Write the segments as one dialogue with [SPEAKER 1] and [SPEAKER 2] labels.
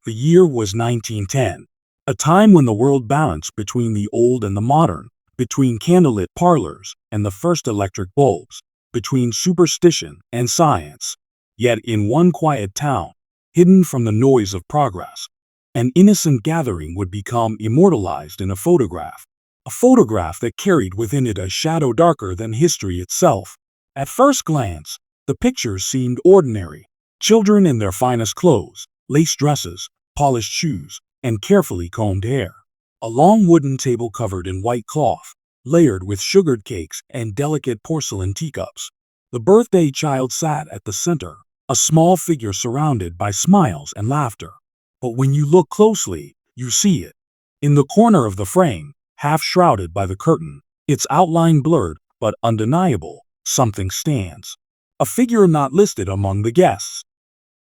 [SPEAKER 1] The year was 1910, a time when the world balanced between the old and the modern, between candlelit parlors and the first electric bulbs, between superstition and science. Yet in one quiet town, hidden from the noise of progress, an innocent gathering would become immortalized in a photograph that carried within it a shadow darker than history itself. At first glance, the pictures seemed ordinary. Children in their finest clothes, lace dresses, polished shoes, and carefully combed hair. A long wooden table covered in white cloth, layered with sugared cakes and delicate porcelain teacups. The birthday child sat at the center, a small figure surrounded by smiles and laughter. But when you look closely, you see it. In the corner of the frame, half shrouded by the curtain, its outline blurred but undeniable, something stands. A figure not listed among the guests.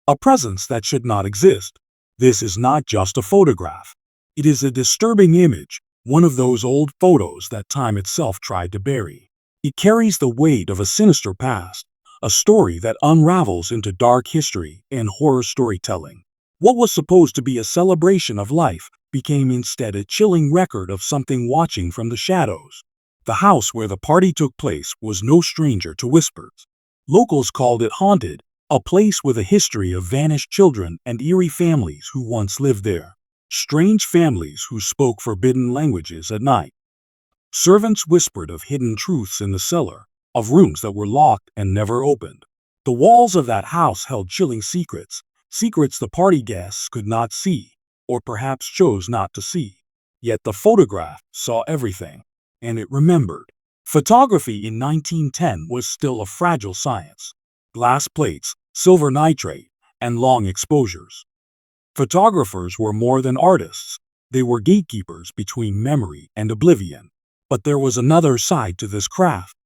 [SPEAKER 1] A presence that should not exist. This is not just a photograph. It is a disturbing image, one of those old photos that time itself tried to bury. It carries the weight of a sinister past, a story that unravels into dark history and horror storytelling. What was supposed to be a celebration of life became instead a chilling record of something watching from the shadows. The house where the party took place was no stranger to whispers. Locals called it haunted, a place with a history of vanished children and eerie families who once lived there. Strange families who spoke forbidden languages at night. Servants whispered of hidden truths in the cellar, of rooms that were locked and never opened. The walls of that house held chilling secrets, secrets the party guests could not see, or perhaps chose not to see. Yet the photograph saw everything, and it remembered. Photography in 1910 was still a fragile science. Glass plates, silver nitrate, and long exposures. Photographers were more than artists. They were gatekeepers between memory and oblivion. But there was another side to this craft.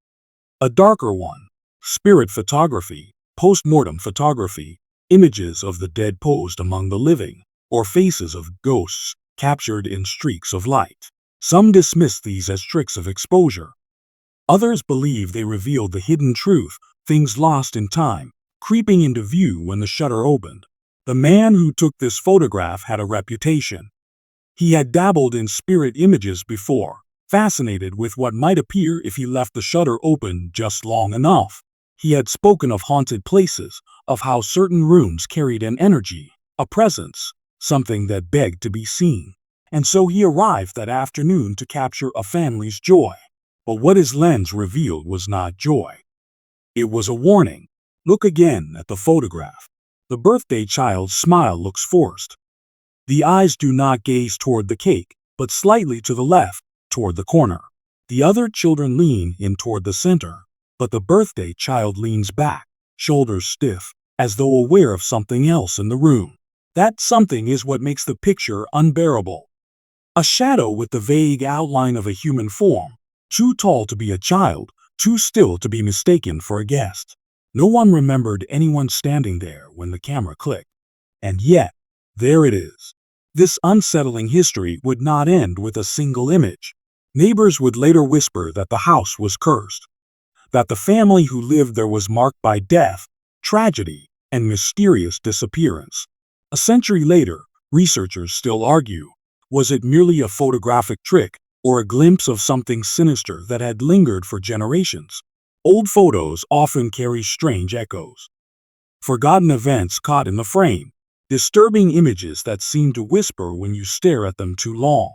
[SPEAKER 1] A darker one. Spirit photography, post-mortem photography, images of the dead posed among the living, or faces of ghosts captured in streaks of light. Some dismissed these as tricks of exposure. Others believed they revealed the hidden truth, things lost in time, creeping into view when the shutter opened. The man who took this photograph had a reputation. He had dabbled in spirit images before, fascinated with what might appear if he left the shutter open just long enough. He had spoken of haunted places, of how certain rooms carried an energy, a presence, something that begged to be seen. And so he arrived that afternoon to capture a family's joy. But what his lens revealed was not joy. It was a warning. Look again at the photograph. The birthday child's smile looks forced. The eyes do not gaze toward the cake, but slightly to the left, toward the corner. The other children lean in toward the center, but the birthday child leans back, shoulders stiff, as though aware of something else in the room. That something is what makes the picture unbearable. A shadow with the vague outline of a human form, too tall to be a child, too still to be mistaken for a guest. No one remembered anyone standing there when the camera clicked. And yet, there it is. This unsettling history would not end with a single image. Neighbors would later whisper that the house was cursed, that the family who lived there was marked by death, tragedy, and mysterious disappearance. A century later, researchers still argue, was it merely a photographic trick or a glimpse of something sinister that had lingered for generations? Old photos often carry strange echoes. Forgotten events caught in the frame, disturbing images that seem to whisper when you stare at them too long.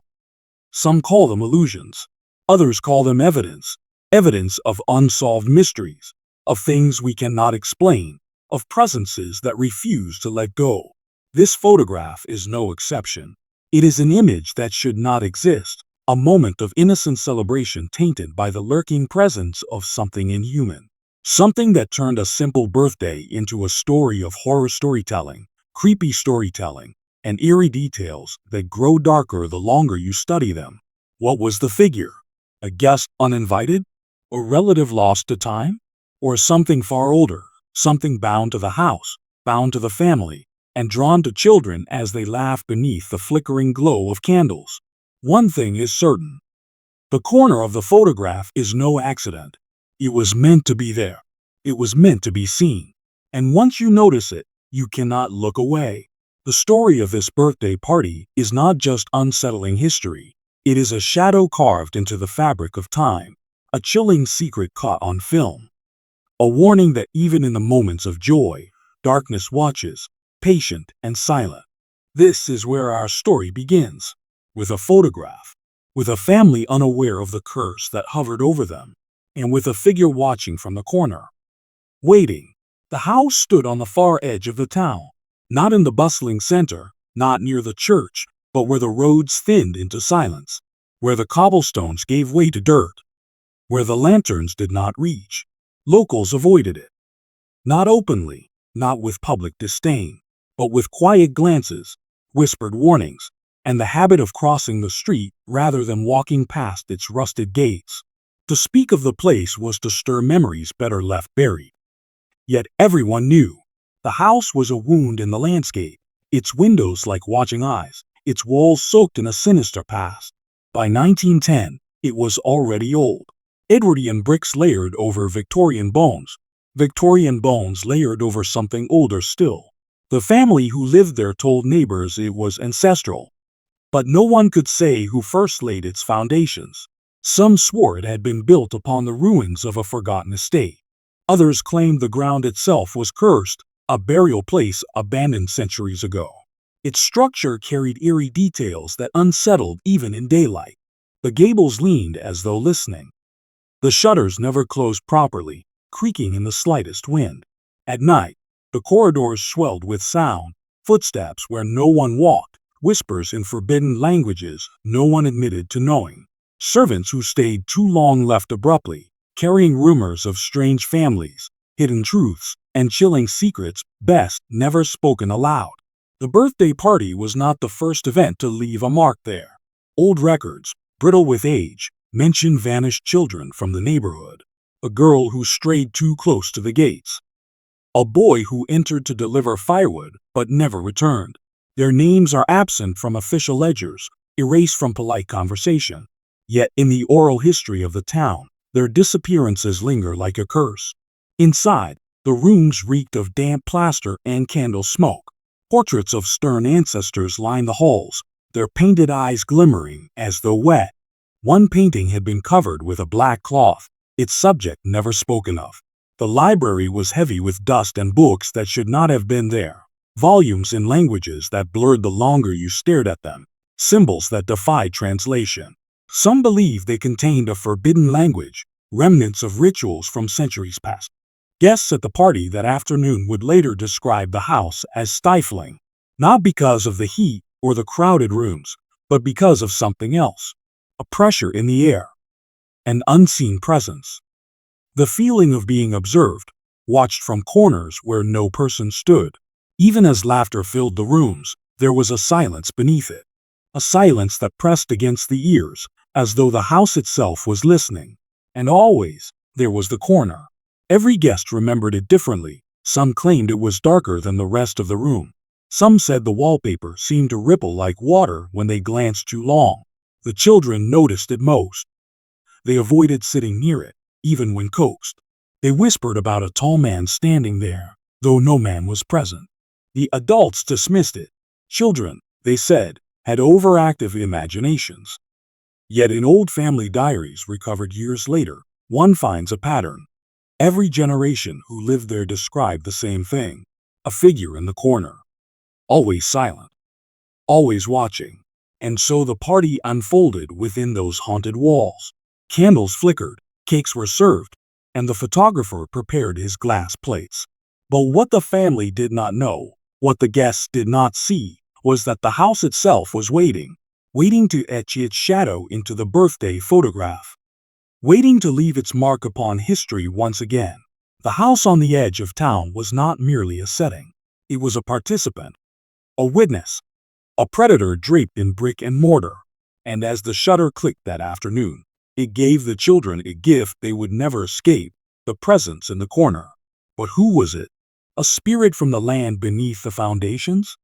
[SPEAKER 1] Some call them illusions. Others call them evidence. Evidence of unsolved mysteries, of things we cannot explain, of presences that refuse to let go. This photograph is no exception. It is an image that should not exist, a moment of innocent celebration tainted by the lurking presence of something inhuman. Something that turned a simple birthday into a story of horror storytelling, creepy storytelling, and eerie details that grow darker the longer you study them. What was the figure? A guest uninvited? A relative lost to time? Or something far older, something bound to the house, bound to the family, and drawn to children as they laugh beneath the flickering glow of candles? One thing is certain. The corner of the photograph is no accident. It was meant to be there. It was meant to be seen. And once you notice it, you cannot look away. The story of this birthday party is not just unsettling history. It is a shadow carved into the fabric of time, a chilling secret caught on film, a warning that even in the moments of joy, darkness watches, patient and silent. This is where our story begins, with a photograph, with a family unaware of the curse that hovered over them, and with a figure watching from the corner. Waiting. The house stood on the far edge of the town, not in the bustling center, not near the church, but where the roads thinned into silence, where the cobblestones gave way to dirt, where the lanterns did not reach. Locals avoided it. Not openly, not with public disdain, but with quiet glances, whispered warnings, and the habit of crossing the street rather than walking past its rusted gates. To speak of the place was to stir memories better left buried. Yet everyone knew. The house was a wound in the landscape, its windows like watching eyes, its walls soaked in a sinister past. By 1910, it was already old. Edwardian bricks layered over Victorian bones layered over something older still. The family who lived there told neighbors it was ancestral, but no one could say who first laid its foundations. Some swore it had been built upon the ruins of a forgotten estate. Others claimed the ground itself was cursed, a burial place abandoned centuries ago. Its structure carried eerie details that unsettled even in daylight. The gables leaned as though listening. The shutters never closed properly, creaking in the slightest wind. At night, the corridors swelled with sound, footsteps where no one walked, whispers in forbidden languages no one admitted to knowing. Servants who stayed too long left abruptly, carrying rumors of strange families, hidden truths, and chilling secrets best never spoken aloud. The birthday party was not the first event to leave a mark there. Old records, brittle with age, mention vanished children from the neighborhood, a girl who strayed too close to the gates, a boy who entered to deliver firewood but never returned. Their names are absent from official ledgers, erased from polite conversation. Yet in the oral history of the town, their disappearances linger like a curse. Inside, the rooms reeked of damp plaster and candle smoke. Portraits of stern ancestors lined the halls, their painted eyes glimmering as though wet. One painting had been covered with a black cloth, its subject never spoken of. The library was heavy with dust and books that should not have been there. Volumes in languages that blurred the longer you stared at them, symbols that defied translation. Some believed they contained a forbidden language, remnants of rituals from centuries past. Guests at the party that afternoon would later describe the house as stifling, not because of the heat or the crowded rooms, but because of something else. A pressure in the air, an unseen presence. The feeling of being observed, watched from corners where no person stood. Even as laughter filled the rooms, there was a silence beneath it. A silence that pressed against the ears, as though the house itself was listening. And always, there was the corner. Every guest remembered it differently. Some claimed it was darker than the rest of the room. Some said the wallpaper seemed to ripple like water when they glanced too long. The children noticed it most. They avoided sitting near it, even when coaxed. They whispered about a tall man standing there, though no man was present. The adults dismissed it. Children, they said, had overactive imaginations. Yet in old family diaries recovered years later, one finds a pattern. Every generation who lived there described the same thing. A figure in the corner. Always silent. Always watching. And so the party unfolded within those haunted walls. Candles flickered, cakes were served, and the photographer prepared his glass plates. But what the family did not know, what the guests did not see, was that the house itself was waiting to etch its shadow into the birthday photograph, waiting to leave its mark upon history once again. The house on the edge of town was not merely a setting. It was a participant, a witness, a predator draped in brick and mortar. And as the shutter clicked that afternoon, it gave the children a gift they would never escape, the presence in the corner. But who was it? A spirit from the land beneath the foundations?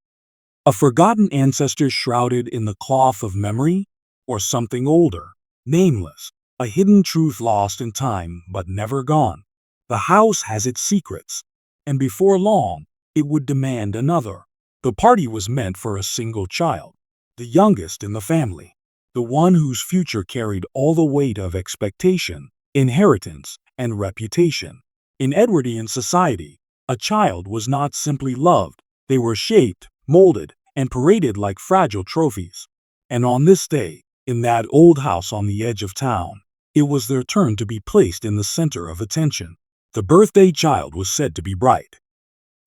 [SPEAKER 1] A forgotten ancestor shrouded in the cloth of memory? Or something older, nameless, a hidden truth lost in time but never gone? The house has its secrets, and before long, it would demand another. The party was meant for a single child, the youngest in the family, the one whose future carried all the weight of expectation, inheritance, and reputation. In Edwardian society, a child was not simply loved, they were shaped, molded, and paraded like fragile trophies. And on this day, in that old house on the edge of town, it was their turn to be placed in the center of attention. The birthday child was said to be bright,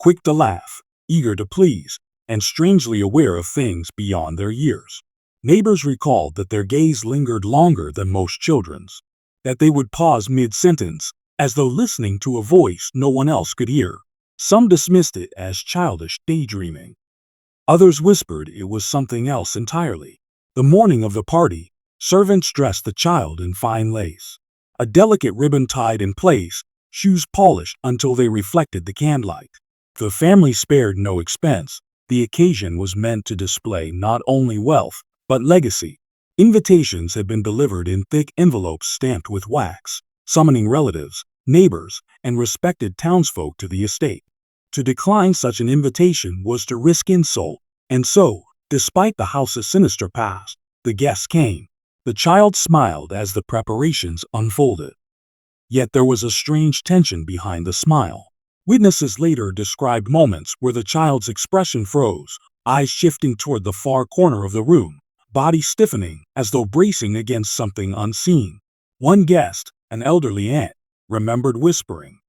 [SPEAKER 1] quick to laugh, eager to please, and strangely aware of things beyond their years. Neighbors recalled that their gaze lingered longer than most children's, that they would pause mid-sentence, as though listening to a voice no one else could hear. Some dismissed it as childish daydreaming. Others whispered it was something else entirely. The morning of the party, servants dressed the child in fine lace, a delicate ribbon tied in place, shoes polished until they reflected the candlelight. The family spared no expense. The occasion was meant to display not only wealth, but legacy. Invitations had been delivered in thick envelopes stamped with wax, summoning relatives, neighbors, and respected townsfolk to the estate. To decline such an invitation was to risk insult, and so, despite the house's sinister past, the guests came. The child smiled as the preparations unfolded. Yet there was a strange tension behind the smile. Witnesses later described moments where the child's expression froze, eyes shifting toward the far corner of the room, body stiffening as though bracing against something unseen. One guest, an elderly aunt, remembered whispering,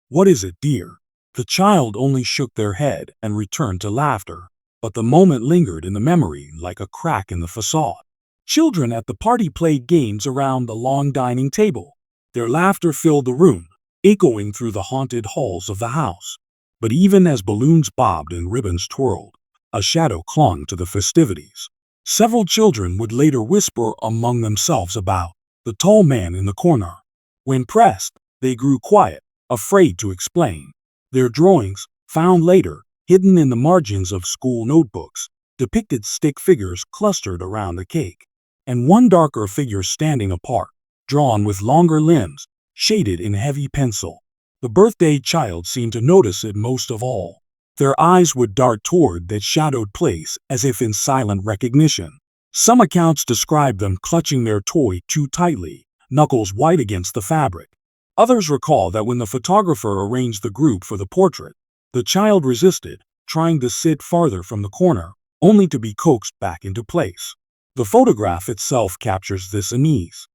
[SPEAKER 1] "What is it, dear?" The child only shook their head and returned to laughter, but the moment lingered in the memory like a crack in the facade. Children at the party played games around the long dining table. Their laughter filled the room, echoing through the haunted halls of the house. But even as balloons bobbed and ribbons twirled, a shadow clung to the festivities. Several children would later whisper among themselves about the tall man in the corner. When pressed, they grew quiet, afraid to explain. Their drawings, found later, hidden in the margins of school notebooks, depicted stick figures clustered around a cake, and one darker figure standing apart, drawn with longer limbs, shaded in heavy pencil. The birthday child seemed to notice it most of all. Their eyes would dart toward that shadowed place as if in silent recognition. Some accounts describe them clutching their toy too tightly, knuckles white against the fabric. Others recall that when the photographer arranged the group for the portrait, the child resisted, trying to sit farther from the corner, only to be coaxed back into place. The photograph itself captures this unease.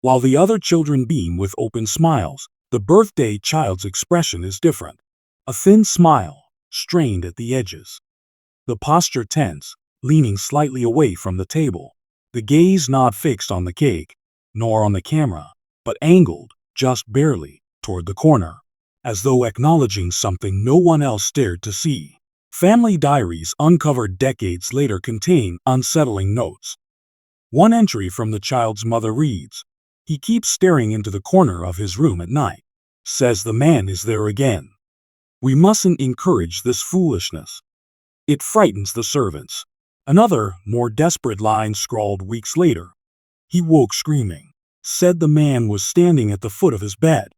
[SPEAKER 1] While the other children beam with open smiles, the birthday child's expression is different. A thin smile, strained at the edges. The posture tense, leaning slightly away from the table. The gaze not fixed on the cake, nor on the camera, but angled, just barely, toward the corner, as though acknowledging something no one else dared to see. Family diaries uncovered decades later contain unsettling notes. One entry from the child's mother reads, "He keeps staring into the corner of his room at night. Says the man is there again. We mustn't encourage this foolishness. It frightens the servants." Another, more desperate line scrawled weeks later. "He woke screaming. Said the man was standing at the foot of his bed.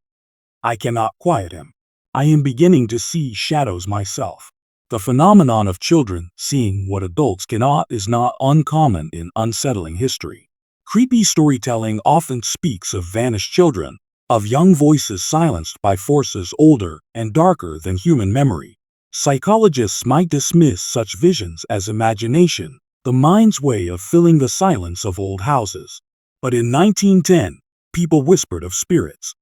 [SPEAKER 1] I cannot quiet him. I am beginning to see shadows myself." The phenomenon of children seeing what adults cannot is not uncommon in unsettling history. Creepy storytelling often speaks of vanished children, of young voices silenced by forces older and darker than human memory. Psychologists might dismiss such visions as imagination, the mind's way of filling the silence of old houses. But in 1910, people whispered of spirits.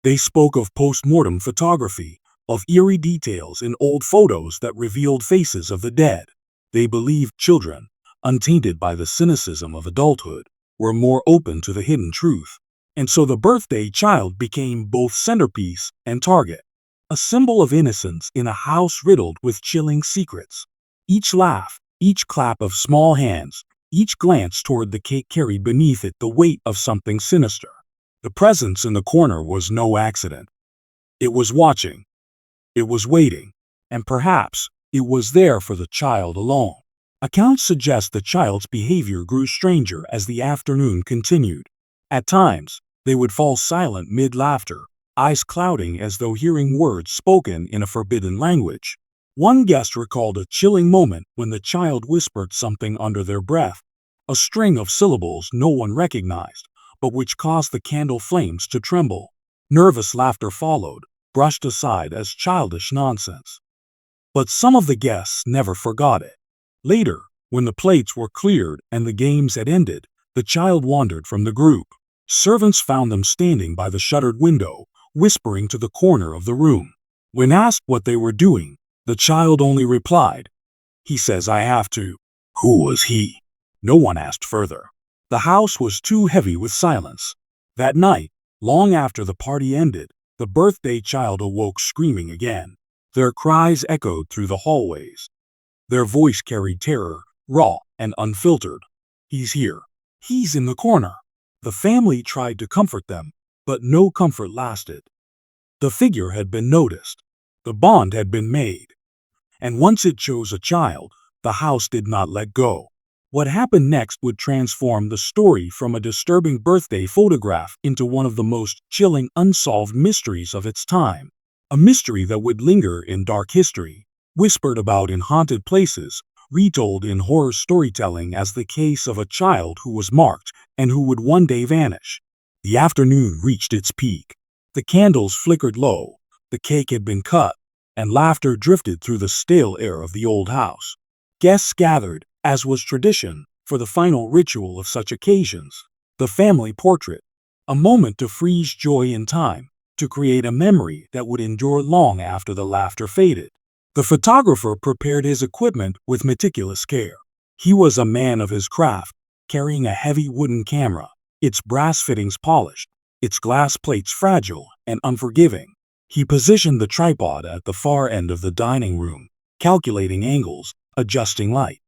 [SPEAKER 1] They spoke of post-mortem photography, of eerie details in old photos that revealed faces of the dead. They believed children, untainted by the cynicism of adulthood, were more open to the hidden truth. And so the birthday child became both centerpiece and target, a symbol of innocence in a house riddled with chilling secrets. Each laugh, each clap of small hands, each glance toward the cake carried beneath it the weight of something sinister. The presence in the corner was no accident. It was watching. It was waiting. And perhaps it was there for the child alone. Accounts suggest the child's behavior grew stranger as the afternoon continued. At times, they would fall silent mid-laughter, eyes clouding as though hearing words spoken in a forbidden language. One guest recalled a chilling moment when the child whispered something under their breath, a string of syllables no one recognized, but which caused the candle flames to tremble. Nervous laughter followed, brushed aside as childish nonsense. But some of the guests never forgot it. Later, when the plates were cleared and the games had ended, the child wandered from the group. Servants found them standing by the shuttered window, whispering to the corner of the room. When asked what they were doing, the child only replied, "He says I have to." Who was he? No one asked further. The house was too heavy with silence. That night, long after the party ended, the birthday child awoke screaming again. Their cries echoed through the hallways. Their voice carried terror, raw and unfiltered. "He's here. He's in the corner." The family tried to comfort them, but no comfort lasted. The figure had been noticed. The bond had been made. And once it chose a child, the house did not let go. What happened next would transform the story from a disturbing birthday photograph into one of the most chilling unsolved mysteries of its time. A mystery that would linger in dark history, whispered about in haunted places, retold in horror storytelling as the case of a child who was marked and who would one day vanish. The afternoon reached its peak. The candles flickered low, the cake had been cut, and laughter drifted through the stale air of the old house. Guests gathered, as was tradition, for the final ritual of such occasions, the family portrait, a moment to freeze joy in time, to create a memory that would endure long after the laughter faded. The photographer prepared his equipment with meticulous care. He was a man of his craft, carrying a heavy wooden camera, its brass fittings polished, its glass plates fragile and unforgiving. He positioned the tripod at the far end of the dining room, calculating angles, adjusting light.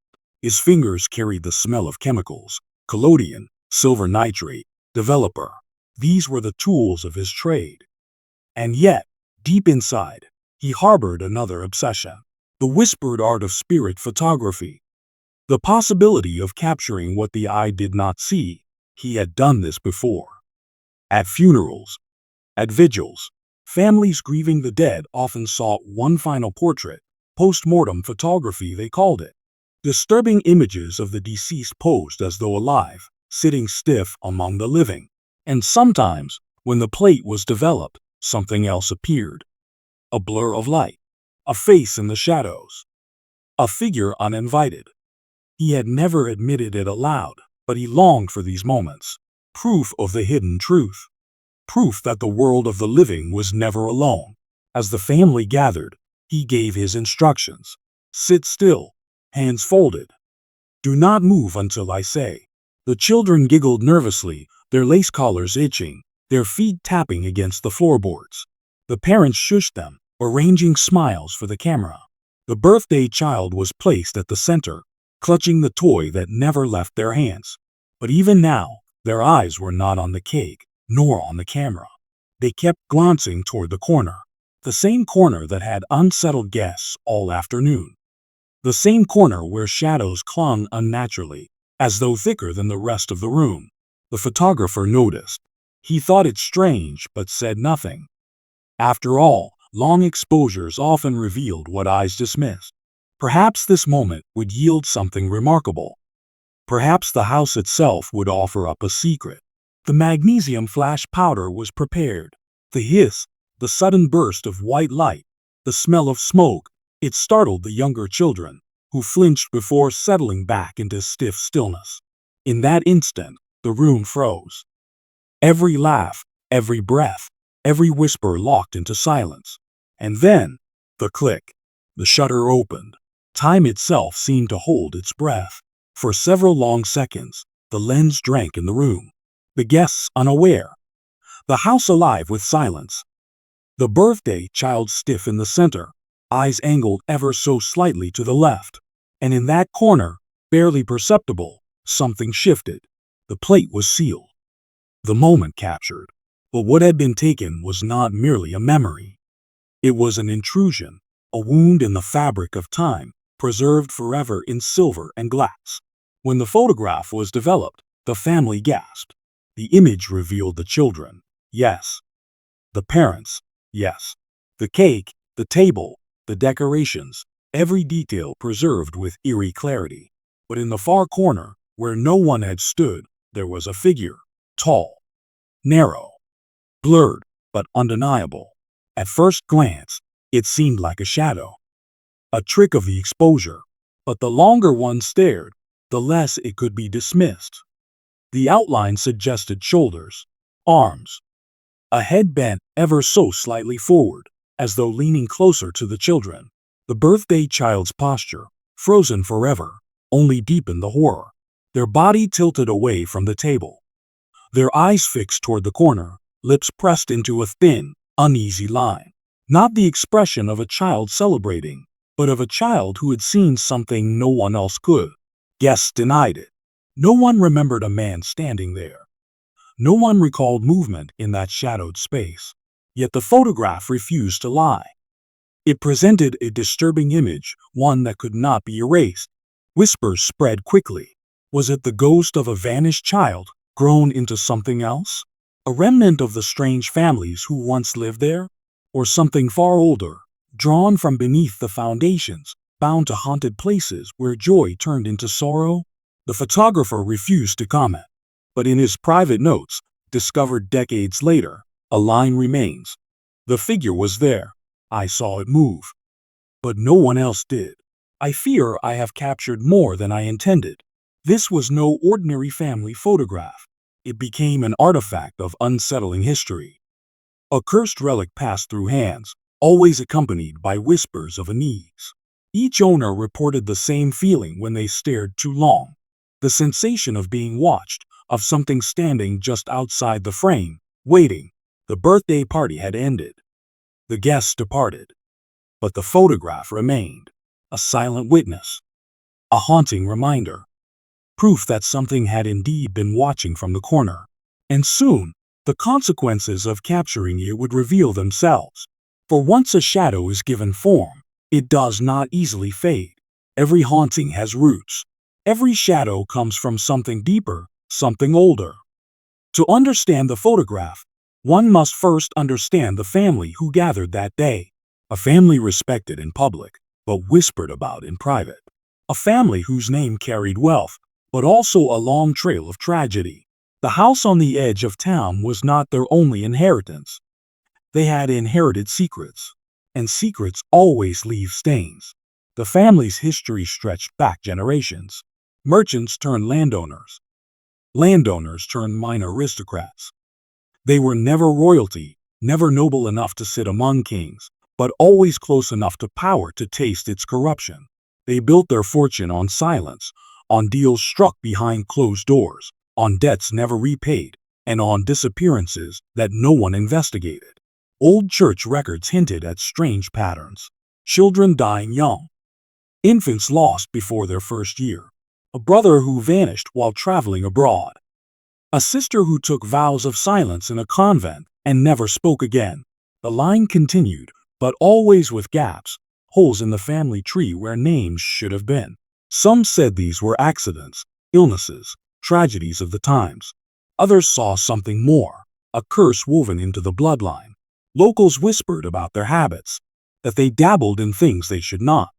[SPEAKER 1] His fingers carried the smell of chemicals, collodion, silver nitrate, developer. These were the tools of his trade. And yet, deep inside, he harbored another obsession, the whispered art of spirit photography. The possibility of capturing what the eye did not see. He had done this before. At funerals, at vigils, families grieving the dead often sought one final portrait, post-mortem photography they called it. Disturbing images of the deceased posed as though alive, sitting stiff among the living. And sometimes, when the plate was developed, something else appeared. A blur of light, a face in the shadows, a figure uninvited. He had never admitted it aloud, but he longed for these moments. Proof of the hidden truth. Proof that the world of the living was never alone. As the family gathered, he gave his instructions. Sit still, hands folded. Do not move until I say. The children giggled nervously, their lace collars itching, their feet tapping against the floorboards. The parents shushed them, arranging smiles for the camera. The birthday child was placed at the center, clutching the toy that never left their hands. But even now, their eyes were not on the cake, nor on the camera. They kept glancing toward the corner, the same corner that had unsettled guests all afternoon. The same corner where shadows clung unnaturally, as though thicker than the rest of the room. The photographer noticed. He thought it strange, but said nothing. After all, long exposures often revealed what eyes dismissed. Perhaps this moment would yield something remarkable. Perhaps the house itself would offer up a secret. The magnesium flash powder was prepared. The hiss, the sudden burst of white light, the smell of smoke, it startled the younger children, who flinched before settling back into stiff stillness. In that instant, the room froze. Every laugh, every breath, every whisper locked into silence. And then, the click. The shutter opened. Time itself seemed to hold its breath. For several long seconds, the lens drank in the room. The guests unaware. The house alive with silence. The birthday child stiff in the center, eyes angled ever so slightly to the left. And in that corner, barely perceptible, something shifted. The plate was sealed. The moment captured. But what had been taken was not merely a memory. It was an intrusion, a wound in the fabric of time, preserved forever in silver and glass. When the photograph was developed, the family gasped. The image revealed the children, yes. The parents, yes. The cake, the table, the decorations, every detail preserved with eerie clarity. But in the far corner, where no one had stood, there was a figure, tall, narrow, blurred, but undeniable. At first glance, it seemed like a shadow, a trick of the exposure. But the longer one stared, the less it could be dismissed. The outline suggested shoulders, arms, a head bent ever so slightly forward, as though leaning closer to the children. The birthday child's posture, frozen forever, only deepened the horror. Their body tilted away from the table, their eyes fixed toward the corner, lips pressed into a thin, uneasy line. Not the expression of a child celebrating, but of a child who had seen something no one else could. Guests denied it. No one remembered a man standing there. No one recalled movement in that shadowed space. Yet the photograph refused to lie. It presented a disturbing image, one that could not be erased. Whispers spread quickly. Was it the ghost of a vanished child, grown into something else? A remnant of the strange families who once lived there? Or something far older, drawn from beneath the foundations, bound to haunted places where joy turned into sorrow? The photographer refused to comment. But in his private notes, discovered decades later, a line remains. The figure was there. I saw it move. But no one else did. I fear I have captured more than I intended. This was no ordinary family photograph. It became an artifact of unsettling history. A cursed relic passed through hands, always accompanied by whispers of unease. Each owner reported the same feeling when they stared too long. The sensation of being watched, of something standing just outside the frame, waiting. The birthday party had ended. The guests departed. But the photograph remained, a silent witness, a haunting reminder, proof that something had indeed been watching from the corner. And soon, the consequences of capturing it would reveal themselves. For once a shadow is given form, it does not easily fade. Every haunting has roots. Every shadow comes from something deeper, something older. To understand the photograph, one must first understand the family who gathered that day. A family respected in public, but whispered about in private. A family whose name carried wealth, but also a long trail of tragedy. The house on the edge of town was not their only inheritance. They had inherited secrets, and secrets always leave stains. The family's history stretched back generations. Merchants turned landowners. Landowners turned minor aristocrats. They were never royalty, never noble enough to sit among kings, but always close enough to power to taste its corruption. They built their fortune on silence, on deals struck behind closed doors, on debts never repaid, and on disappearances that no one investigated. Old church records hinted at strange patterns. Children dying young. Infants lost before their first year. A brother who vanished while traveling abroad. A sister who took vows of silence in a convent and never spoke again. The line continued, but always with gaps, holes in the family tree where names should have been. Some said these were accidents, illnesses, tragedies of the times. Others saw something more, a curse woven into the bloodline. Locals whispered about their habits, that they dabbled in things they should not,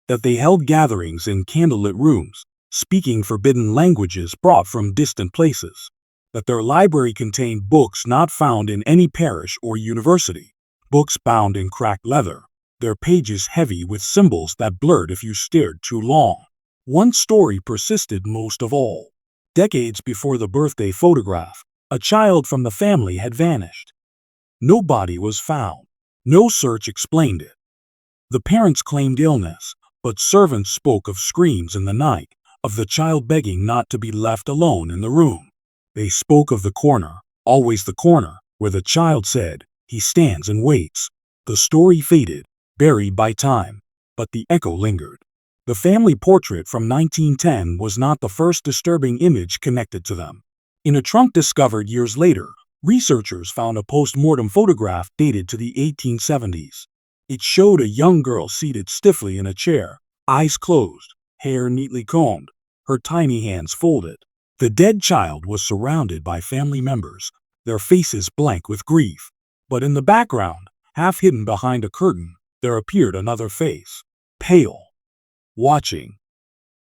[SPEAKER 1] that they held gatherings in candlelit rooms, speaking forbidden languages brought from distant places, that their library contained books not found in any parish or university, books bound in cracked leather, their pages heavy with symbols that blurred if you stared too long. One story persisted most of all. Decades before the birthday photograph, a child from the family had vanished. No body was found. No search explained it. The parents claimed illness, but servants spoke of screams in the night, of the child begging not to be left alone in the room. They spoke of the corner, always the corner, where the child said, "He stands and waits." The story faded, buried by time, but the echo lingered. The family portrait from 1910 was not the first disturbing image connected to them. In a trunk discovered years later, researchers found a post-mortem photograph dated to the 1870s. It showed a young girl seated stiffly in a chair, eyes closed, hair neatly combed, her tiny hands folded. The dead child was surrounded by family members, their faces blank with grief. But in the background, half hidden behind a curtain, there appeared another face. pale, watching,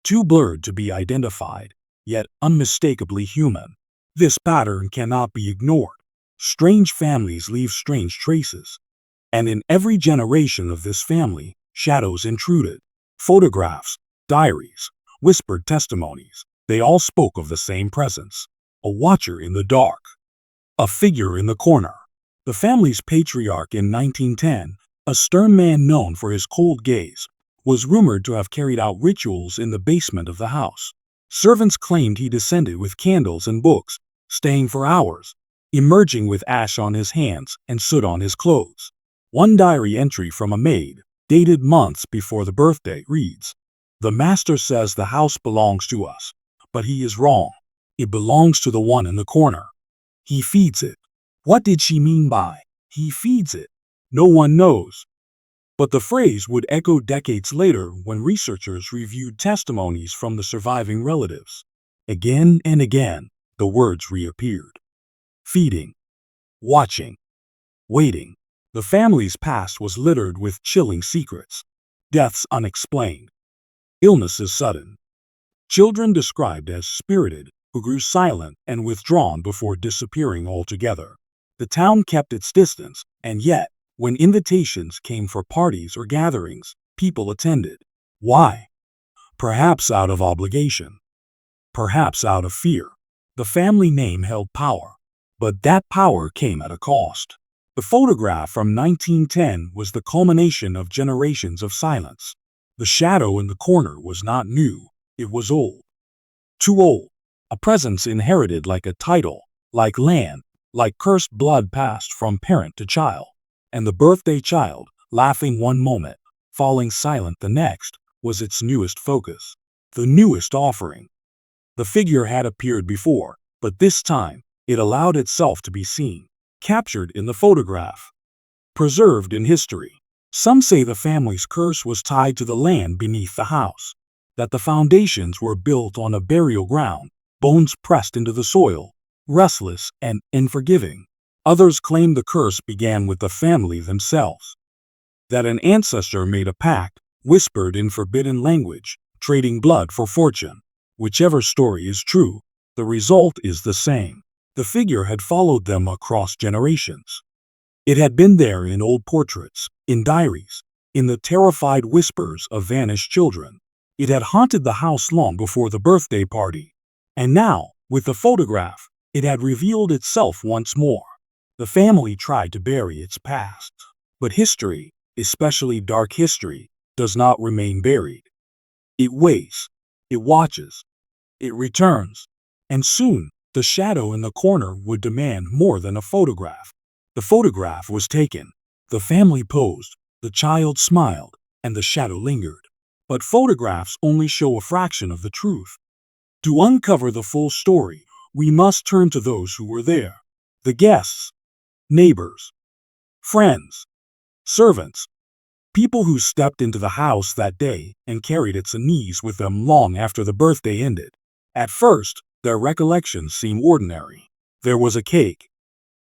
[SPEAKER 1] too blurred to be identified, yet unmistakably human. This pattern cannot be ignored. Strange families leave strange traces, and in every generation of this family, shadows intruded. Photographs, diaries, whispered testimonies, they all spoke of the same presence. A watcher in the dark, a figure in the corner. The family's patriarch in 1910, a stern man known for his cold gaze, was rumored to have carried out rituals in the basement of the house. Servants claimed he descended with candles and books, staying for hours, emerging with ash on his hands and soot on his clothes. One diary entry from a maid, dated months before the birthday, reads, "The master says the house belongs to us, but he is wrong. It belongs to the one in the corner. He feeds it." What did she mean by, "he feeds it"? No one knows. But the phrase would echo decades later when researchers reviewed testimonies from the surviving relatives. Again and again, the words reappeared. Feeding, watching, waiting. The family's past was littered with chilling secrets. Deaths unexplained. Illnesses sudden. Children described as spirited, who grew silent and withdrawn before disappearing altogether. The town kept its distance, and yet, when invitations came for parties or gatherings, people attended. Why? Perhaps out of obligation. Perhaps out of fear. The family name held power, but that power came at a cost. The photograph from 1910 was the culmination of generations of silence. The shadow in the corner was not new, it was old. Too old. A presence inherited like a title, like land, like cursed blood passed from parent to child. And the birthday child, laughing one moment, falling silent the next, was its newest focus, the newest offering. The figure had appeared before, but this time, it allowed itself to be seen, captured in the photograph, preserved in history. Some say the family's curse was tied to the land beneath the house, that the foundations were built on a burial ground, bones pressed into the soil, restless and unforgiving. Others claim the curse began with the family themselves, that an ancestor made a pact, whispered in forbidden language, trading blood for fortune. Whichever story is true, the result is the same. The figure had followed them across generations. It had been there in old portraits, in diaries, in the terrified whispers of vanished children. It had haunted the house long before the birthday party. And now, with the photograph, it had revealed itself once more. The family tried to bury its past. But history, especially dark history, does not remain buried. It waits, it watches, it returns, and soon the shadow in the corner would demand more than a photograph. The photograph was taken, the family posed, the child smiled, and the shadow lingered. But photographs only show a fraction of the truth. To uncover the full story, we must turn to those who were there. The guests, neighbors, friends, servants, people who stepped into the house that day and carried its unease with them long after the birthday ended. At first, their recollections seem ordinary. There was a cake,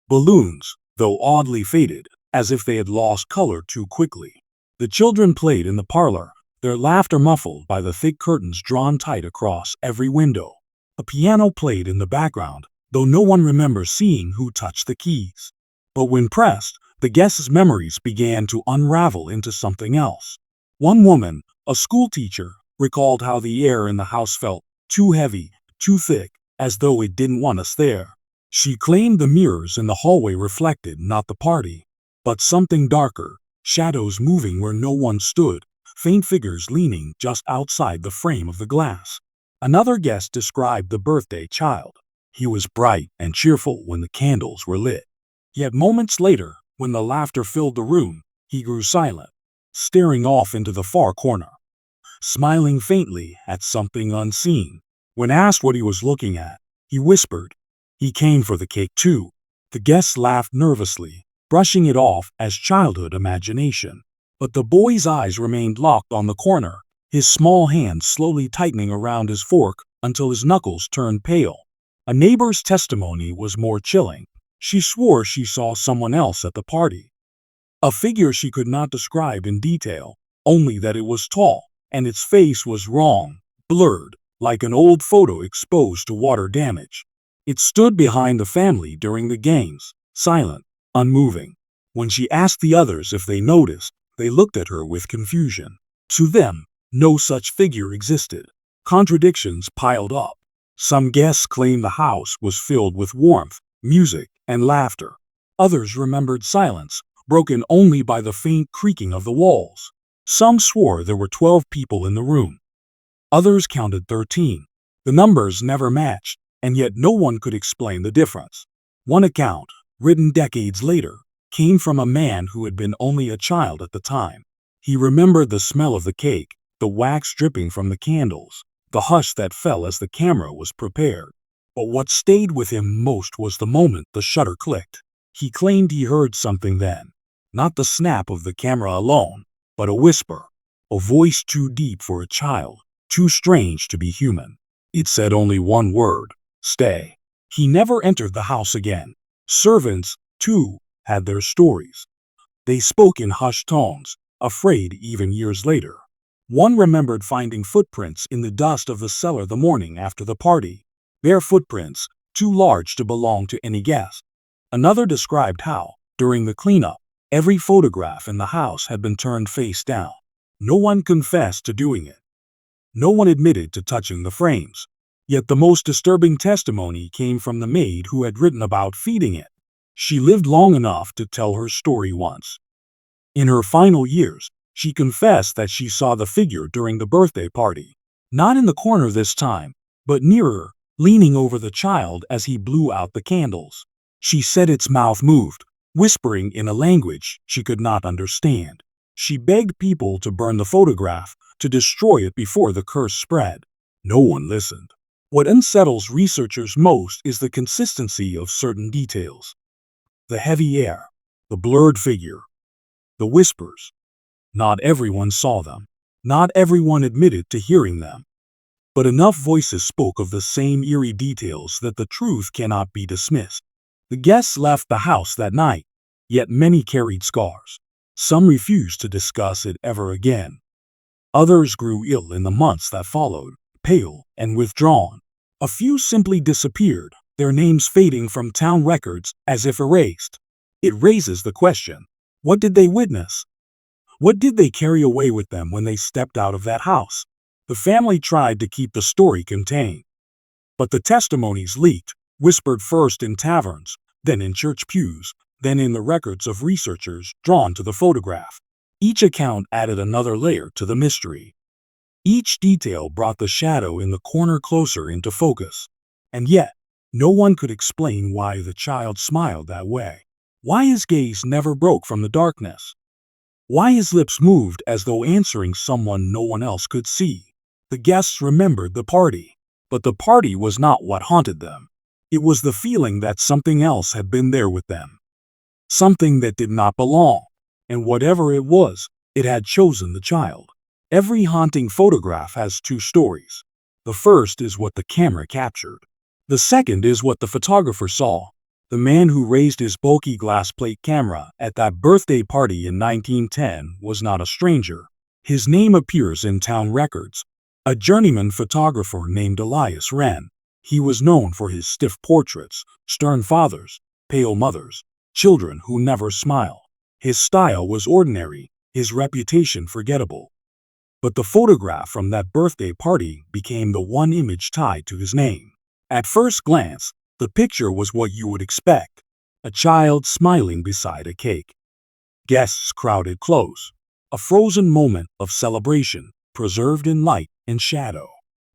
[SPEAKER 1] balloons, though oddly faded, as if they had lost color too quickly. The children played in the parlor, their laughter muffled by the thick curtains drawn tight across every window. A piano played in the background, though no one remembers seeing who touched the keys. But when pressed, the guests' memories began to unravel into something else. One woman, a schoolteacher, recalled how the air in the house felt too heavy, too thick, as though it didn't want us there. She claimed the mirrors in the hallway reflected not the party, but something darker, shadows moving where no one stood, faint figures leaning just outside the frame of the glass. Another guest described the birthday child. He was bright and cheerful when the candles were lit. Yet moments later, when the laughter filled the room, he grew silent, staring off into the far corner, smiling faintly at something unseen. When asked what he was looking at, he whispered, "He came for the cake too." The guests laughed nervously, brushing it off as childhood imagination. But the boy's eyes remained locked on the corner, his small hands slowly tightening around his fork until his knuckles turned pale. A neighbor's testimony was more chilling. She swore she saw someone else at the party. A figure she could not describe in detail, only that it was tall, and its face was wrong, blurred, like an old photo exposed to water damage. It stood behind the family during the games, silent, unmoving. When she asked the others if they noticed, they looked at her with confusion. To them, no such figure existed. Contradictions piled up. Some guests claimed the house was filled with warmth, music, and laughter. Others remembered silence, broken only by the faint creaking of the walls. Some swore there were 12 people in the room. Others counted 13. The numbers never matched, and yet no one could explain the difference. One account, written decades later, came from a man who had been only a child at the time. He remembered the smell of the cake, the wax dripping from the candles, the hush that fell as the camera was prepared. But what stayed with him most was the moment the shutter clicked. He claimed he heard something then. Not the snap of the camera alone, but a whisper. A voice too deep for a child, too strange to be human. It said only one word: stay. He never entered the house again. Servants, too, had their stories. They spoke in hushed tones, afraid even years later. One remembered finding footprints in the dust of the cellar the morning after the party. Bare footprints, too large to belong to any guest. Another described how, during the cleanup, every photograph in the house had been turned face down. No one confessed to doing it. No one admitted to touching the frames. Yet the most disturbing testimony came from the maid who had written about feeding it. She lived long enough to tell her story once. In her final years, she confessed that she saw the figure during the birthday party. Not in the corner this time, but nearer, leaning over the child as he blew out the candles. She said its mouth moved, whispering in a language she could not understand. She begged people to burn the photograph, to destroy it before the curse spread. No one listened. What unsettles researchers most is the consistency of certain details. The heavy air, the blurred figure, the whispers. Not everyone saw them. Not everyone admitted to hearing them. But enough voices spoke of the same eerie details that the truth cannot be dismissed. The guests left the house that night, yet many carried scars. Some refused to discuss it ever again. Others grew ill in the months that followed, pale and withdrawn. A few simply disappeared, their names fading from town records as if erased. It raises the question: what did they witness? What did they carry away with them when they stepped out of that house? The family tried to keep the story contained. But the testimonies leaked, whispered first in taverns, then in church pews, then in the records of researchers drawn to the photograph. Each account added another layer to the mystery. Each detail brought the shadow in the corner closer into focus. And yet, no one could explain why the child smiled that way. Why his gaze never broke from the darkness. Why his lips moved as though answering someone no one else could see. The guests remembered the party, but the party was not what haunted them. It was the feeling that something else had been there with them. Something that did not belong, and whatever it was, it had chosen the child. Every haunting photograph has two stories. The first is what the camera captured. The second is what the photographer saw. The man who raised his bulky glass plate camera at that birthday party in 1910 was not a stranger. His name appears in town records. A journeyman photographer named Elias Wren. He was known for his stiff portraits, stern fathers, pale mothers, children who never smile. His style was ordinary, his reputation forgettable. But the photograph from that birthday party became the one image tied to his name. At first glance, the picture was what you would expect: a child smiling beside a cake. Guests crowded close. A frozen moment of celebration, preserved in light and shadow.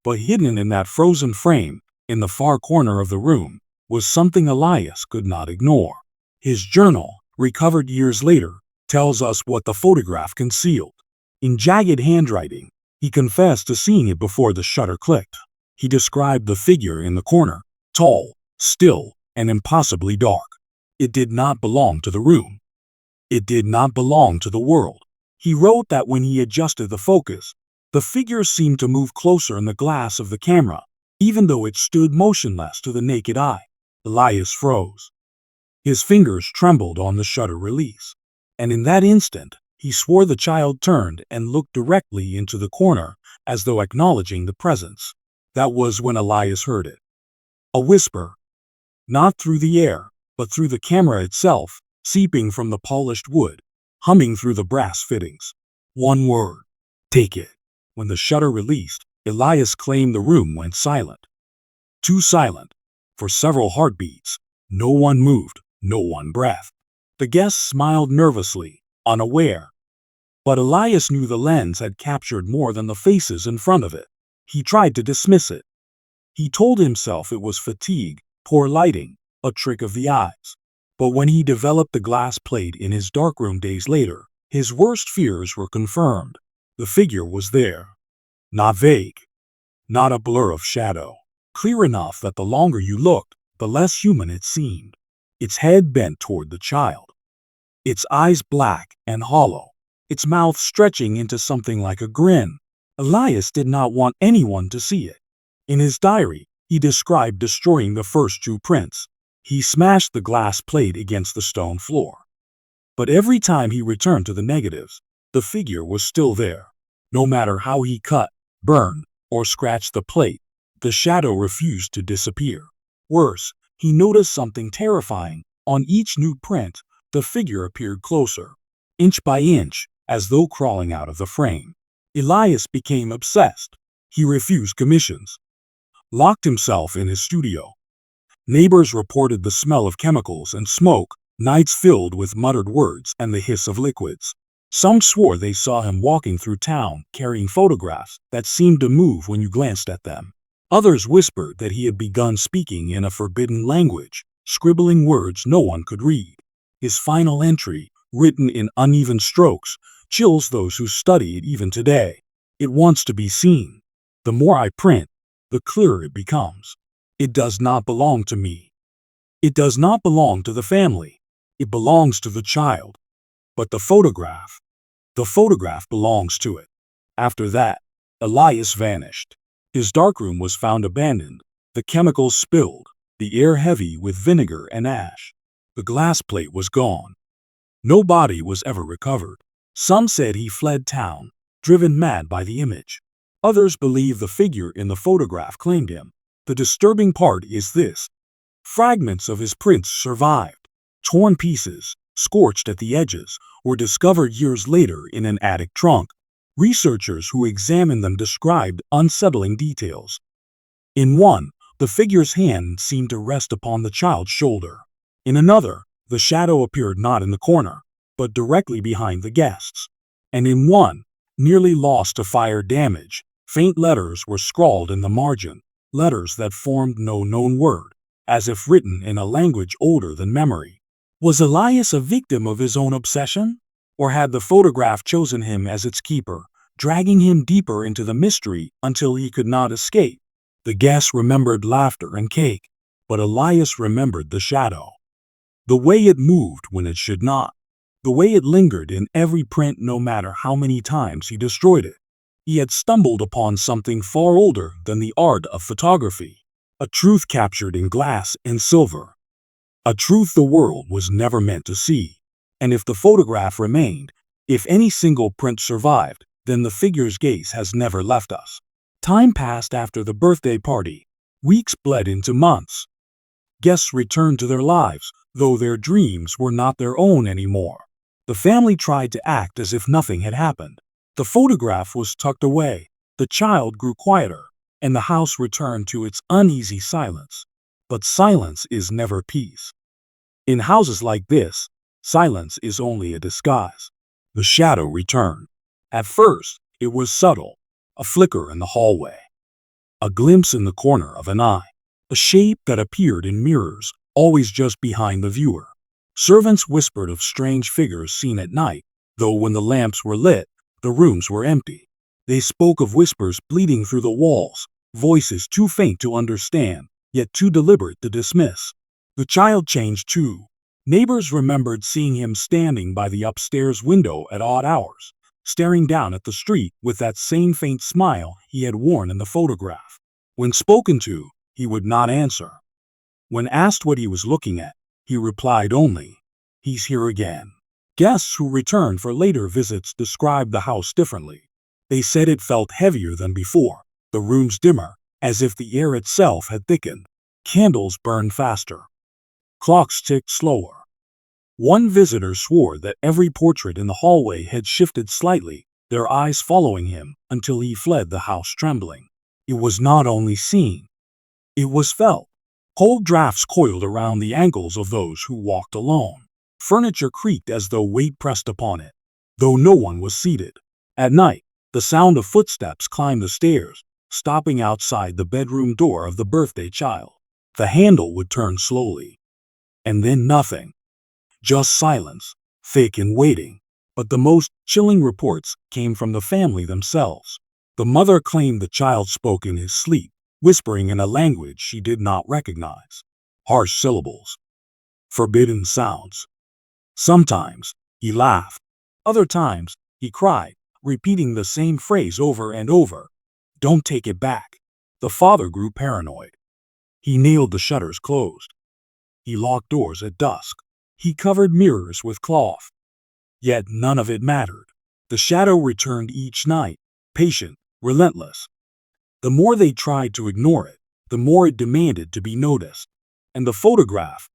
[SPEAKER 1] But hidden in that frozen frame, in the far corner of the room, was something Elias could not ignore. His journal, recovered years later, tells us what the photograph concealed. In jagged handwriting, he confessed to seeing it before the shutter clicked. He described the figure in the corner: tall, still, and impossibly dark. It did not belong to the room. It did not belong to the world. He wrote that when he adjusted the focus, the figure seemed to move closer in the glass of the camera, even though it stood motionless to the naked eye. Elias froze. His fingers trembled on the shutter release. And in that instant, He swore the child turned and looked directly into the corner, as though acknowledging the presence. That was when Elias heard it. A whisper, not through the air, but through the camera itself, seeping from the polished wood, humming through the brass fittings. One word. Take it. When the shutter released, Elias claimed the room went silent. Too silent. For several heartbeats. No one moved, no one breathed. The guests smiled nervously, unaware. But Elias knew the lens had captured more than the faces in front of it. He tried to dismiss it. He told himself it was fatigue, poor lighting, a trick of the eyes. But when he developed the glass plate in his darkroom days later, his worst fears were confirmed. The figure was there. Not vague. Not a blur of shadow. Clear enough that the longer you looked, the less human it seemed. Its head bent toward the child. Its eyes black and hollow. Its mouth stretching into something like a grin. Elias did not want anyone to see it. In his diary, he described destroying the first 2 prints. He smashed the glass plate against the stone floor. But every time he returned to the negatives, the figure was still there. No matter how he cut, burned, or scratched the plate, the shadow refused to disappear. Worse, he noticed something terrifying. On each new print, the figure appeared closer, inch by inch, as though crawling out of the frame. Elias became obsessed. He refused commissions, locked himself in his studio. Neighbors reported the smell of chemicals and smoke, nights filled with muttered words and the hiss of liquids. Some swore they saw him walking through town, carrying photographs that seemed to move when you glanced at them. Others whispered that he had begun speaking in a forbidden language, scribbling words no one could read. His final entry, written in uneven strokes, chills those who study it even today. It wants to be seen. The more I print, the clearer it becomes. It does not belong to me. It does not belong to the family. It belongs to the child. But the photograph belongs to it. After that, Elias vanished. His darkroom was found abandoned, the chemicals spilled, the air heavy with vinegar and ash. The glass plate was gone. No body was ever recovered. Some said he fled town, driven mad by the image. Others believe the figure in the photograph claimed him. The disturbing part is this. Fragments of his prints survived. Torn pieces, scorched at the edges, were discovered years later in an attic trunk. Researchers who examined them described unsettling details. In one, the figure's hand seemed to rest upon the child's shoulder. In another, the shadow appeared not in the corner, but directly behind the guests. And in one, nearly lost to fire damage, faint letters were scrawled in the margin, letters that formed no known word, as if written in a language older than memory. Was Elias a victim of his own obsession? Or had the photograph chosen him as its keeper, dragging him deeper into the mystery until he could not escape? The guests remembered laughter and cake, but Elias remembered the shadow. The way it moved when it should not. The way it lingered in every print no matter how many times he destroyed it. He had stumbled upon something far older than the art of photography. A truth captured in glass and silver. A truth the world was never meant to see. And if the photograph remained, if any single print survived, then the figure's gaze has never left us. Time passed after the birthday party. Weeks bled into months. Guests returned to their lives, though their dreams were not their own anymore. The family tried to act as if nothing had happened. The photograph was tucked away, the child grew quieter, and the house returned to its uneasy silence. But silence is never peace. In houses like this, silence is only a disguise. The shadow returned. At first, it was subtle, a flicker in the hallway, a glimpse in the corner of an eye, a shape that appeared in mirrors, always just behind the viewer. Servants whispered of strange figures seen at night, though when the lamps were lit, the rooms were empty. They spoke of whispers bleeding through the walls, voices too faint to understand, yet too deliberate to dismiss. The child changed too. Neighbors remembered seeing him standing by the upstairs window at odd hours, staring down at the street with that same faint smile he had worn in the photograph. When spoken to, he would not answer. When asked what he was looking at, he replied only, "He's here again." Guests who returned for later visits described the house differently. They said it felt heavier than before, the rooms dimmer, as if the air itself had thickened. Candles burned faster. Clocks ticked slower. One visitor swore that every portrait in the hallway had shifted slightly, their eyes following him until he fled the house trembling. It was not only seen, it was felt. Cold drafts coiled around the ankles of those who walked alone. Furniture creaked as though weight pressed upon it, though no one was seated. At night, the sound of footsteps climbed the stairs, stopping outside the bedroom door of the birthday child. The handle would turn slowly. And then nothing. Just silence, thick and waiting. But the most chilling reports came from the family themselves. The mother claimed the child spoke in his sleep, whispering in a language she did not recognize. Harsh syllables. Forbidden sounds. Sometimes he laughed. Other times he cried, repeating the same phrase over and over. Don't take it back. The father grew paranoid. He nailed the shutters closed. He locked doors at dusk. He covered mirrors with cloth. Yet none of it mattered. The shadow returned each night, patient, relentless. The more they tried to ignore it, the more it demanded to be noticed. And the photograph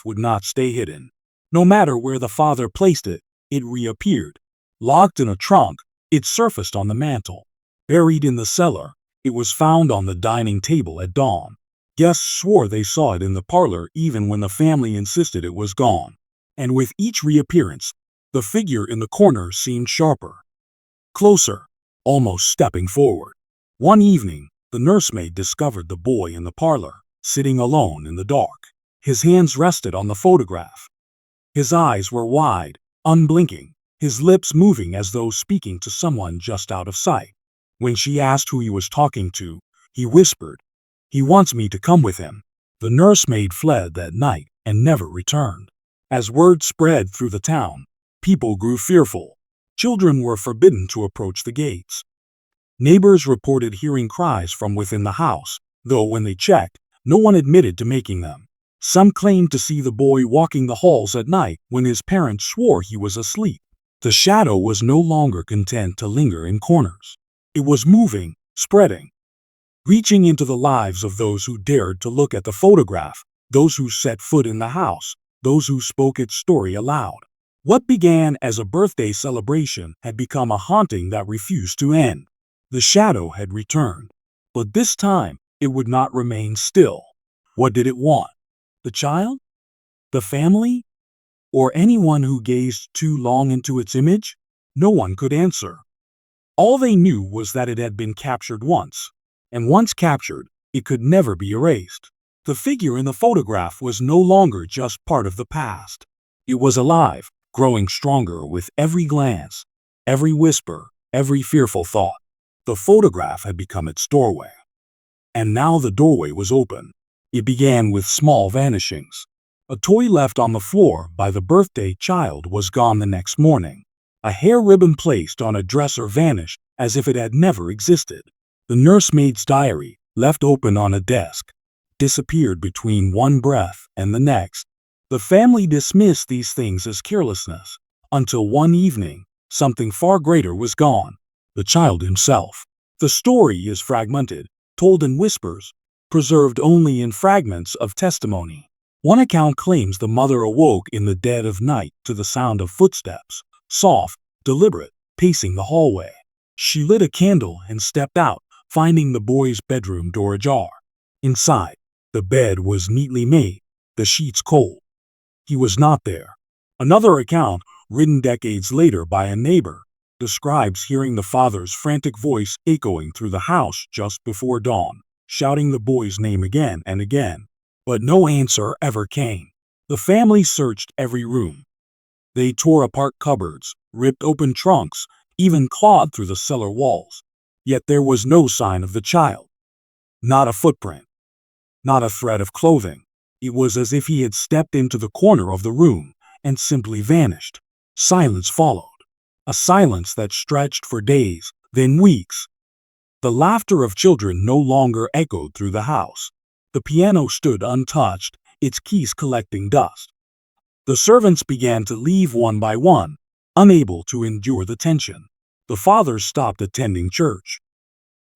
[SPEAKER 1] would not stay hidden. No matter where the father placed it, it reappeared. Locked in a trunk, it surfaced on the mantel. Buried in the cellar, it was found on the dining table at dawn. Guests swore they saw it in the parlor even when the family insisted it was gone. And with each reappearance, the figure in the corner seemed sharper. Closer, almost stepping forward. One evening, the nursemaid discovered the boy in the parlor, sitting alone in the dark. His hands rested on the photograph. His eyes were wide, unblinking, his lips moving as though speaking to someone just out of sight. When she asked who he was talking to, he whispered, "He wants me to come with him." The nursemaid fled that night and never returned. As word spread through the town, people grew fearful. Children were forbidden to approach the gates. Neighbors reported hearing cries from within the house, though when they checked, no one admitted to making them. Some claimed to see the boy walking the halls at night when his parents swore he was asleep. The shadow was no longer content to linger in corners. It was moving, spreading, reaching into the lives of those who dared to look at the photograph, those who set foot in the house, those who spoke its story aloud. What began as a birthday celebration had become a haunting that refused to end. The shadow had returned, but this time it would not remain still. What did it want? The child? The family? Or anyone who gazed too long into its image? No one could answer. All they knew was that it had been captured once, and once captured, it could never be erased. The figure in the photograph was no longer just part of the past. It was alive, growing stronger with every glance, every whisper, every fearful thought. The photograph had become its doorway. And now the doorway was open. It began with small vanishings. A toy left on the floor by the birthday child was gone the next morning. A hair ribbon placed on a dresser vanished as if it had never existed. The nursemaid's diary, left open on a desk, disappeared between one breath and the next. The family dismissed these things as carelessness, until one evening, something far greater was gone: the child himself. The story is fragmented, told in whispers, preserved only in fragments of testimony. One account claims the mother awoke in the dead of night to the sound of footsteps, soft, deliberate, pacing the hallway. She lit a candle and stepped out, finding the boy's bedroom door ajar. Inside, the bed was neatly made, the sheets cold. He was not there. Another account, written decades later by a neighbor, describes hearing the father's frantic voice echoing through the house just before dawn, shouting the boy's name again and again. But no answer ever came. The family searched every room. They tore apart cupboards, ripped open trunks, even clawed through the cellar walls. Yet there was no sign of the child. Not a footprint. Not a thread of clothing. It was as if he had stepped into the corner of the room and simply vanished. Silence followed. A silence that stretched for days, then weeks. The laughter of children no longer echoed through the house. The piano stood untouched, its keys collecting dust. The servants began to leave one by one, unable to endure the tension. The father stopped attending church.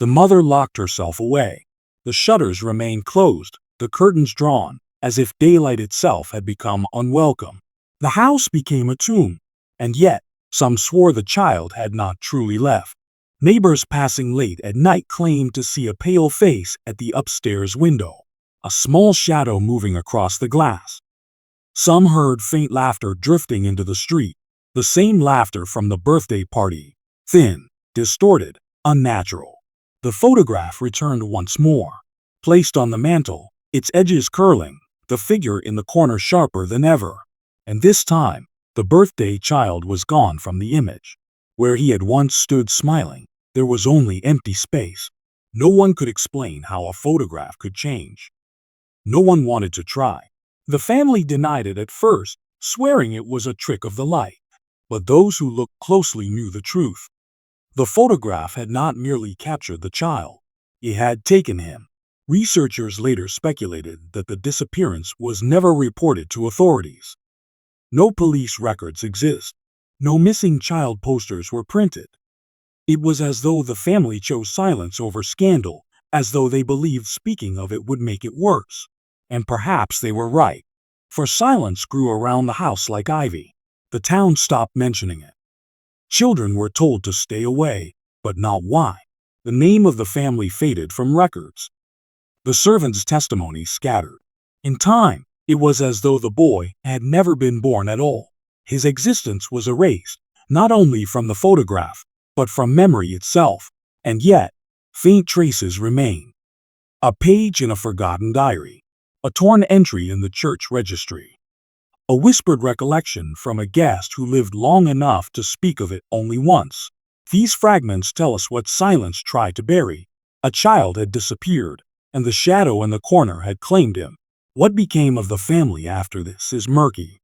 [SPEAKER 1] The mother locked herself away. The shutters remained closed, the curtains drawn, as if daylight itself had become unwelcome. The house became a tomb, and yet some swore the child had not truly left. Neighbors passing late at night claimed to see a pale face at the upstairs window, a small shadow moving across the glass. Some heard faint laughter drifting into the street, the same laughter from the birthday party, thin, distorted, unnatural. The photograph returned once more, placed on the mantel, its edges curling, the figure in the corner sharper than ever. And this time, the birthday child was gone from the image. Where he had once stood smiling, there was only empty space. No one could explain how a photograph could change. No one wanted to try. The family denied it at first, swearing it was a trick of the light. But those who looked closely knew the truth. The photograph had not merely captured the child, it had taken him. Researchers later speculated that the disappearance was never reported to authorities. No police records exist. No missing child posters were printed. It was as though the family chose silence over scandal, as though they believed speaking of it would make it worse. And perhaps they were right, for silence grew around the house like ivy. The town stopped mentioning it. Children were told to stay away, but not why. The name of the family faded from records. The servants' testimony scattered. In time, it was as though the boy had never been born at all. His existence was erased, not only from the photograph, but from memory itself. And yet, faint traces remain. A page in a forgotten diary. A torn entry in the church registry. A whispered recollection from a guest who lived long enough to speak of it only once. These fragments tell us what silence tried to bury. A child had disappeared, and the shadow in the corner had claimed him. What became of the family after this is murky.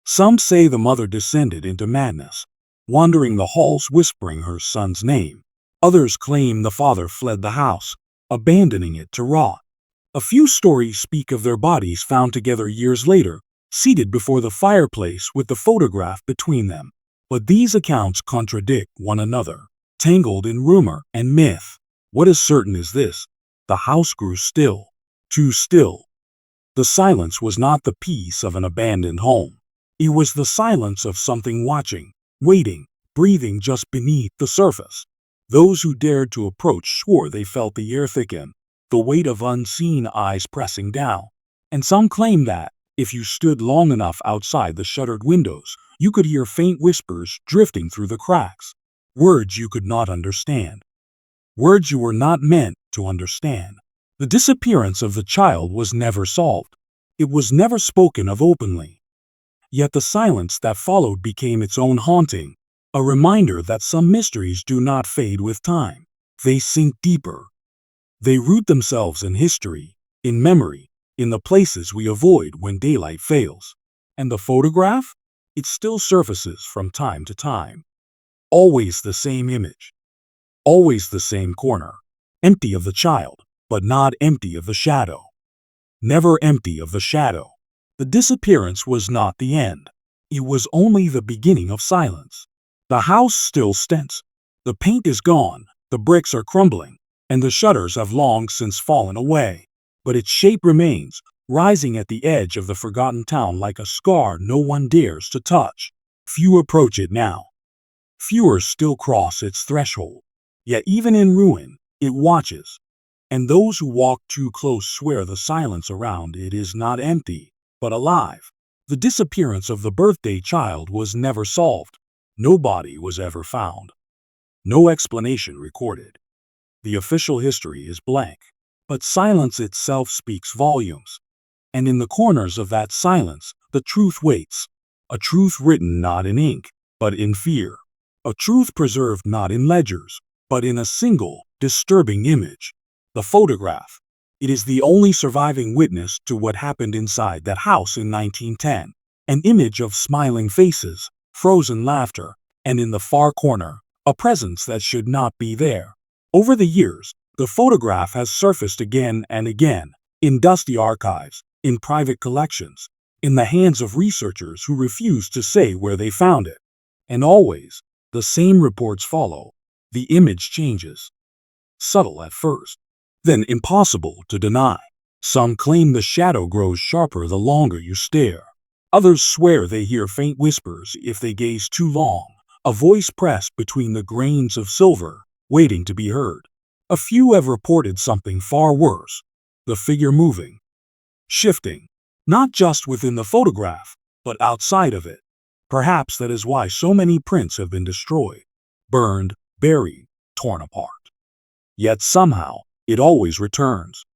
[SPEAKER 1] Some say the mother descended into madness, wandering the halls whispering her son's name. Others claim the father fled the house, abandoning it to rot. A few stories speak of their bodies found together years later, seated before the fireplace with the photograph between them. But these accounts contradict one another, tangled in rumor and myth. What is certain is this: the house grew still, too still. The silence was not the peace of an abandoned home. It was the silence of something watching, waiting, breathing just beneath the surface. Those who dared to approach swore they felt the air thicken, the weight of unseen eyes pressing down. And some claimed that, if you stood long enough outside the shuttered windows, you could hear faint whispers drifting through the cracks. Words you could not understand. Words you were not meant to understand. The disappearance of the child was never solved. It was never spoken of openly. Yet the silence that followed became its own haunting, a reminder that some mysteries do not fade with time. They sink deeper. They root themselves in history, in memory, in the places we avoid when daylight fails. And the photograph? It still surfaces from time to time. Always the same image. Always the same corner. Empty of the child, but not empty of the shadow. Never empty of the shadow. The disappearance was not the end. It was only the beginning of silence. The house still stands. The paint is gone, the bricks are crumbling, and the shutters have long since fallen away. But its shape remains, rising at the edge of the forgotten town like a scar no one dares to touch. Few approach it now. Fewer still cross its threshold. Yet even in ruin, it watches. And those who walk too close swear the silence around it is not empty, but alive. The disappearance of the birthday child was never solved. No body was ever found. No explanation recorded. The official history is blank. But silence itself speaks volumes. And in the corners of that silence, the truth waits. A truth written not in ink, but in fear. A truth preserved not in ledgers, but in a single, disturbing image. The photograph. It is the only surviving witness to what happened inside that house in 1910. An image of smiling faces, frozen laughter, and in the far corner, a presence that should not be there. Over the years, the photograph has surfaced again and again, in dusty archives, in private collections, in the hands of researchers who refuse to say where they found it. And always, the same reports follow. The image changes. Subtle at first, then impossible to deny. Some claim the shadow grows sharper the longer you stare. Others swear they hear faint whispers if they gaze too long, a voice pressed between the grains of silver, waiting to be heard. A few have reported something far worse, the figure moving, shifting, not just within the photograph, but outside of it. Perhaps that is why so many prints have been destroyed, burned, buried, torn apart. Yet somehow, it always returns,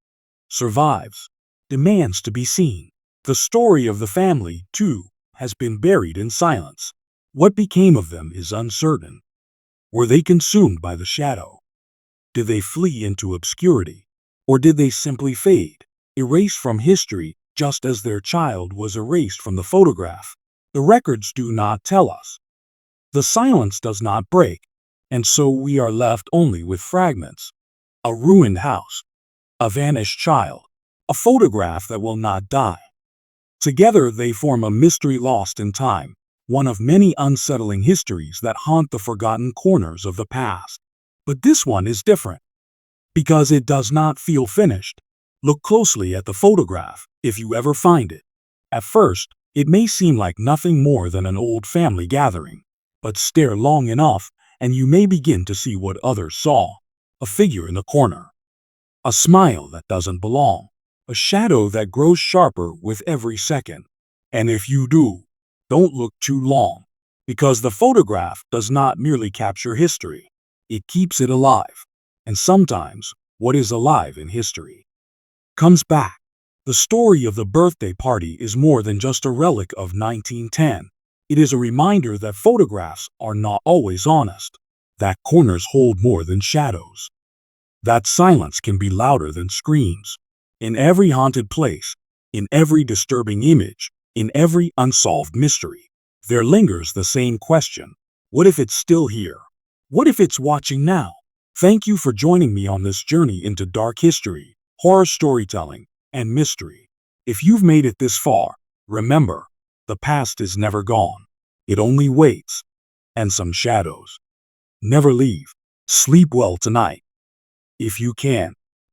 [SPEAKER 1] survives, demands to be seen. The story of the family, too, has been buried in silence. What became of them is uncertain. Were they consumed by the shadow? Did they flee into obscurity? Or did they simply fade, erased from history just as their child was erased from the photograph? The records do not tell us. The silence does not break, and so we are left only with fragments. A ruined house, a vanished child, a photograph that will not die. Together they form a mystery lost in time, one of many unsettling histories that haunt the forgotten corners of the past. But this one is different, because it does not feel finished. Look closely at the photograph, if you ever find it. At first, it may seem like nothing more than an old family gathering, but stare long enough, and you may begin to see what others saw. A figure in the corner, a smile that doesn't belong, a shadow that grows sharper with every second. And if you do, don't look too long, because the photograph does not merely capture history, it keeps it alive. And sometimes, what is alive in history comes back. The story of the birthday party is more than just a relic of 1910. It is a reminder that photographs are not always honest, that corners hold more than shadows, that silence can be louder than screams. In every haunted place, in every disturbing image, in every unsolved mystery, there lingers the same question. What if it's still here? What if it's watching now? Thank you for joining me on this journey into dark history, horror storytelling, and mystery. If you've made it this far, remember, the past is never gone. It only waits. And some shadows never leave. Sleep well tonight, if you can.